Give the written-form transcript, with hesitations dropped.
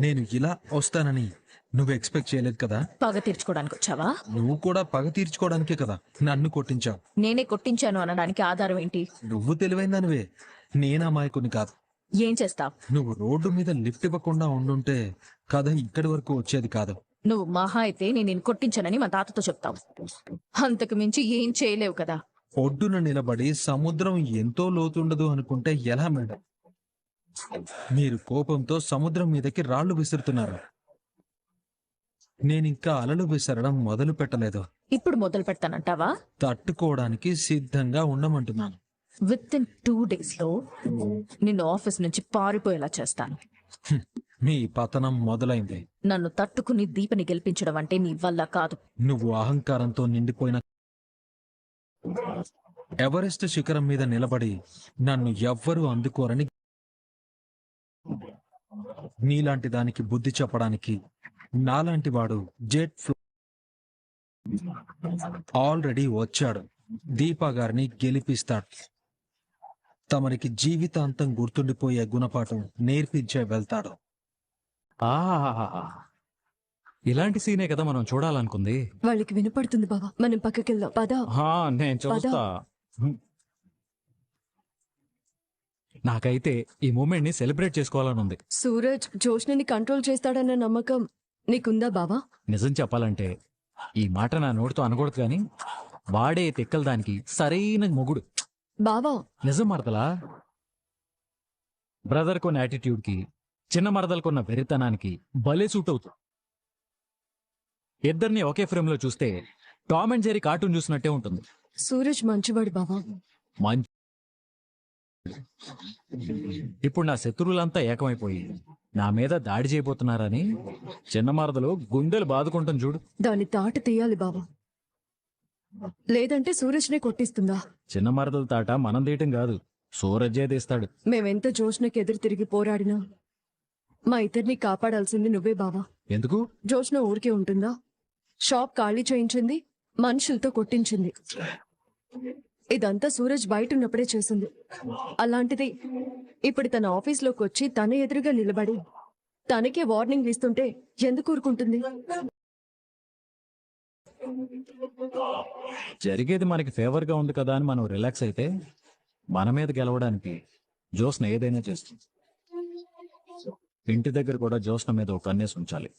నేను ఇలా వస్తానని నువ్వు ఎక్స్పెక్ట్ చేయలేదు కదా. పగ తీర్చుకోవడానికి వచ్చావా? నువ్వు కూడా పగ తీర్చుకోవడానికే కదా నన్ను కొట్టించావు. నేనే కొట్టించాను అనడానికి ఆధారం ఏంటి? నువ్వు తెలివైందనివే, నేను అమాయకుని కాదు. ఏం చేస్తావ్? నువ్వు రోడ్డు మీద లిఫ్ట్ ఇవ్వకుండా ఉండుంటే కథ ఇక్కడి వరకు వచ్చేది కాదు. నువ్వు మహా అయితే నేను కొట్టించానని మా తాతతో చెప్తావు. అంతకు మించి ఏం చేయలేవు కదా. ఒడ్డున నిలబడి సముద్రం ఎంతో లోతుండదు అనుకుంటే ఎలా మేడం? మీరు కోపంతో సముద్రం మీదకి రాళ్లు విసురుతున్నారు. నేనింకా అలలు విసరడం మొదలు పెట్టలేదు. ఇప్పుడు మొదలు పెడతానంటావా? తట్టుకోవడానికి సిద్ధంగా ఉండమంటున్నాను. విత్ ఇన్ 2 days లో నిన్ను ఆఫీస్ నుంచి పారిపోయేలా చేస్తాను. మీ పతనం మొదలైంది. నన్ను తట్టుకుని దీపని గెలిపించడం అంటే నీ వల్ల కాదు. నువ్వు అహంకారంతో నిండిపోయిన ఎవరెస్ట్ శిఖరం మీద నిలబడి నన్ను ఎవ్వరూ అందుకోరని నీలాంటి దానికి బుద్ధి చెప్పడానికి నాలాంటి వాడు జెట్ ఫ్లో ఆల్రెడీ వచ్చాడు. దీపా గారిని గెలిపిస్తాడు. తమరికి జీవితాంతం గుర్తుండిపోయే గుణపాఠం నేర్పించే వెళ్తాడు. ఇలాంటి సీనే కదా మనం చూడాలనుకుంది. వాళ్ళకి వినపడుతుంది బావా, మనం పక్కకెళ్దాం పదా. నేను చూస్తా. నాకైతే ఈ మూమెంట్ ని సెలబ్రేట్ చేసుకోవాలని ఉంది. సూరజ్ జోష్ని కంట్రోల్ చేస్తాడన్న నమ్మకం నీకుందా బావా? నిజం చెప్పాలంటే ఈ మాట నా నోటితో అనకూడదు కానీ వాడే తిక్కల దానికి సరైన మొగుడు. బావా నిజం మరదలా. బ్రదర్ కొన్న యాటిట్యూడ్ కి చిన్న మరదలకున్న వెరితనానికి భలే సూట్ అవుతుంది. ఇద్దరిని ఒకే ఫ్రేమ్ లో చూస్తే టామ్ అండ్ జెర్రీ కార్టూన్ చూసినట్టే ఉంటుంది. సూరజ్ మంచివాడు బావా. మంచి ఇప్పుడు నా శత్రువులంతా ఏకమైపోయి నా మీద దాడి చేయబోతున్నారని చిన్న మరదలు గుండెలు బాదుకుంటాం చూడు. దాన్ని తాట తీయాలి బావా, లేదంటే సూరజ్నే కొట్టిస్తుందా? చిన్న మరదల తాట మనం తీయటం కాదు, సూరజ్జే తీస్తాడు. మేమెంత జోష్నకి ఎదురు తిరిగి పోరాడినా మా ఇద్దరిని కాపాడాల్సింది నువ్వే బావా. ఎందుకు? జోష్న ఊరికే ఉంటుందా? షాప్ ఖాళీ చేయించింది, మనుషులతో కొట్టించింది. ఇదంతా సూరజ్ బయట ఉన్నప్పుడే చేసింది. అలాంటిది ఇప్పుడు తన ఆఫీస్లోకి వచ్చి తన ఎదురుగా నిలబడి తనకే వార్నింగ్ ఇస్తుంటే ఎందుకు ఊరుకుంటుంది? జరిగేది మనకి ఫేవర్ గా ఉంది కదా అని మనం రిలాక్స్ అయితే మన మీద గెలవడానికి జోస్న ఏదైనా చేస్తుంది. ఇంటి దగ్గర కూడా జోస్న మీద ఒక కన్నేసి ఉంచాలి.